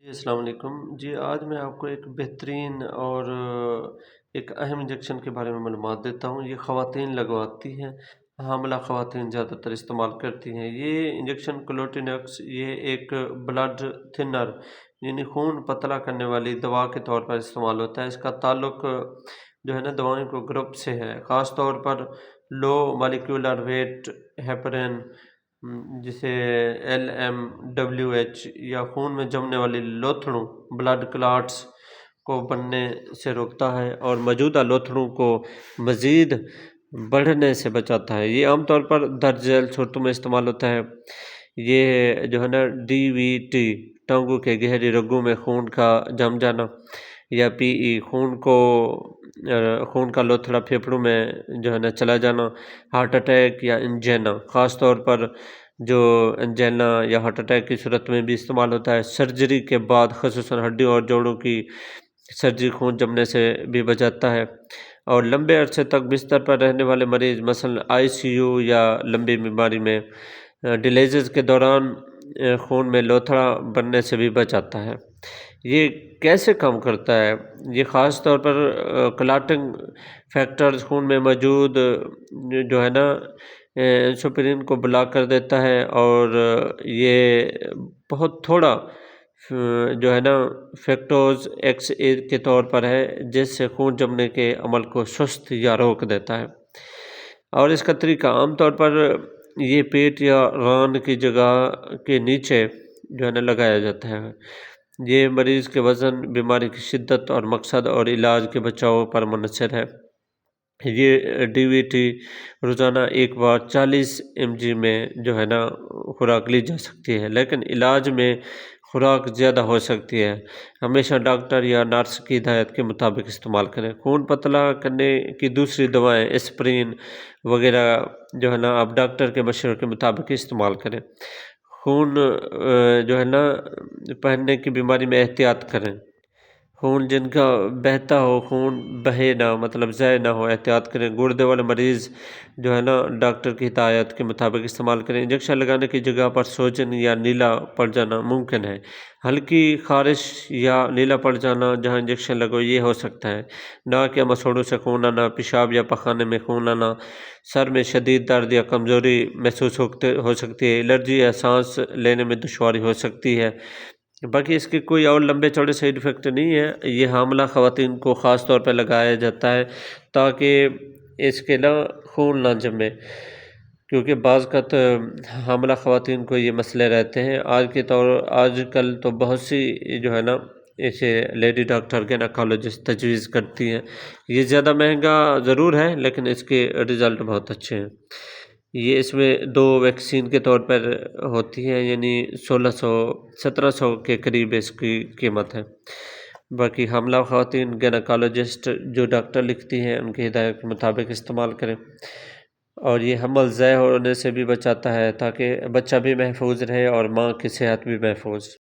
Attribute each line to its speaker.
Speaker 1: جی السلام علیکم جی آج میں آپ کو ایک بہترین اور ایک اہم انجیکشن کے بارے میں معلومات دیتا ہوں۔ یہ خواتین لگواتی ہیں، حاملہ خواتین زیادہ تر استعمال کرتی ہیں۔ یہ انجیکشن کلوٹینکس یہ ایک بلڈ تھنر یعنی خون پتلا کرنے والی دوا کے طور پر استعمال ہوتا ہے۔ اس کا تعلق جو ہے نا دوائوں کو گروپ سے ہے، خاص طور پر لو مالیکولر ویٹ ہیپرین جسے LMWH یا خون میں جمنے والی لوتھڑوں بلڈ کلاٹس کو بننے سے روکتا ہے اور موجودہ لوتھڑوں کو مزید بڑھنے سے بچاتا ہے۔ یہ عام طور پر درج ذیل صورتوں میں استعمال ہوتا ہے۔ یہ جو ہے نا DVT ٹانگوں کے گہری رگوں میں خون کا جم جانا، یا PE خون کا لوتھڑا پھیپھڑوں میں جو ہے نا چلا جانا، ہارٹ اٹیک یا انجینا، خاص طور پر جو انجینا یا ہارٹ اٹیک کی صورت میں بھی استعمال ہوتا ہے۔ سرجری کے بعد خصوصاً ہڈیوں اور جوڑوں کی سرجری خون جمنے سے بھی بچاتا ہے، اور لمبے عرصے تک بستر پر رہنے والے مریض مثلاً ICU یا لمبی بیماری میں ڈیلیزز کے دوران خون میں لوتھڑا بننے سے بھی بچاتا ہے۔ یہ کیسے کام کرتا ہے؟ یہ خاص طور پر کلاٹنگ فیکٹرز خون میں موجود جو ہے نا انسولین کو بلاک کر دیتا ہے، اور یہ بہت تھوڑا جو ہے نا فیکٹوز XA کے طور پر ہے، جس سے خون جمنے کے عمل کو سست یا روک دیتا ہے۔ اور اس کا طریقہ عام طور پر یہ پیٹ یا ران کی جگہ کے نیچے جو ہے نا لگایا جاتا ہے۔ یہ مریض کے وزن، بیماری کی شدت اور مقصد اور علاج کے بچاؤ پر منحصر ہے۔ یہ DVT روزانہ ایک بار 40 mg میں جو ہے نا خوراک لی جا سکتی ہے، لیکن علاج میں خوراک زیادہ ہو سکتی ہے۔ ہمیشہ ڈاکٹر یا نرس کی ہدایت کے مطابق استعمال کریں۔ خون پتلا کرنے کی دوسری دوائیں اسپرین وغیرہ جو ہے نا آپ ڈاکٹر کے مشورے کے مطابق استعمال کریں۔ خون جو ہے نا پہننے کی بیماری میں احتیاط کریں۔ خون جن کا بہتا ہو، خون بہے نہ مطلب ضائع نہ ہو، احتیاط کریں۔ گردے والے مریض جو ہے نا ڈاکٹر کی ہدایت کے مطابق استعمال کریں۔ انجیکشن لگانے کی جگہ پر سوجن یا نیلا پڑ جانا ممکن ہے۔ ہلکی خارش یا نیلا پڑ جانا جہاں انجیکشن لگو یہ ہو سکتا ہے۔ ناک یا مسوڑوں سے خون آنا، پیشاب یا پخانے میں خون آنا، سر میں شدید درد یا کمزوری محسوس ہو سکتی ہے، الرجی یا سانس لینے میں دشواری ہو سکتی ہے۔ باقی اس کے کوئی اور لمبے چوڑے سائیڈ افیکٹ نہیں ہے۔ یہ حاملہ خواتین کو خاص طور پہ لگایا جاتا ہے تاکہ اس کے نا خون نہ جمے، کیونکہ بعض اوقات حاملہ خواتین کو یہ مسئلے رہتے ہیں۔ آج کل تو بہت سی جو ہے نا اسے لیڈی ڈاکٹر گینیکالوجسٹ تجویز کرتی ہیں۔ یہ زیادہ مہنگا ضرور ہے، لیکن اس کے رزلٹ بہت اچھے ہیں۔ یہ اس میں 2 ویکسین کے طور پر ہوتی ہیں، یعنی 1700 کے قریب اس کی قیمت ہے۔ باقی حاملہ خواتین گینیکالوجسٹ جو ڈاکٹر لکھتی ہیں ان کی ہدایت کے مطابق استعمال کریں، اور یہ حمل ضائع ہونے سے بھی بچاتا ہے تاکہ بچہ بھی محفوظ رہے اور ماں کی صحت بھی محفوظ۔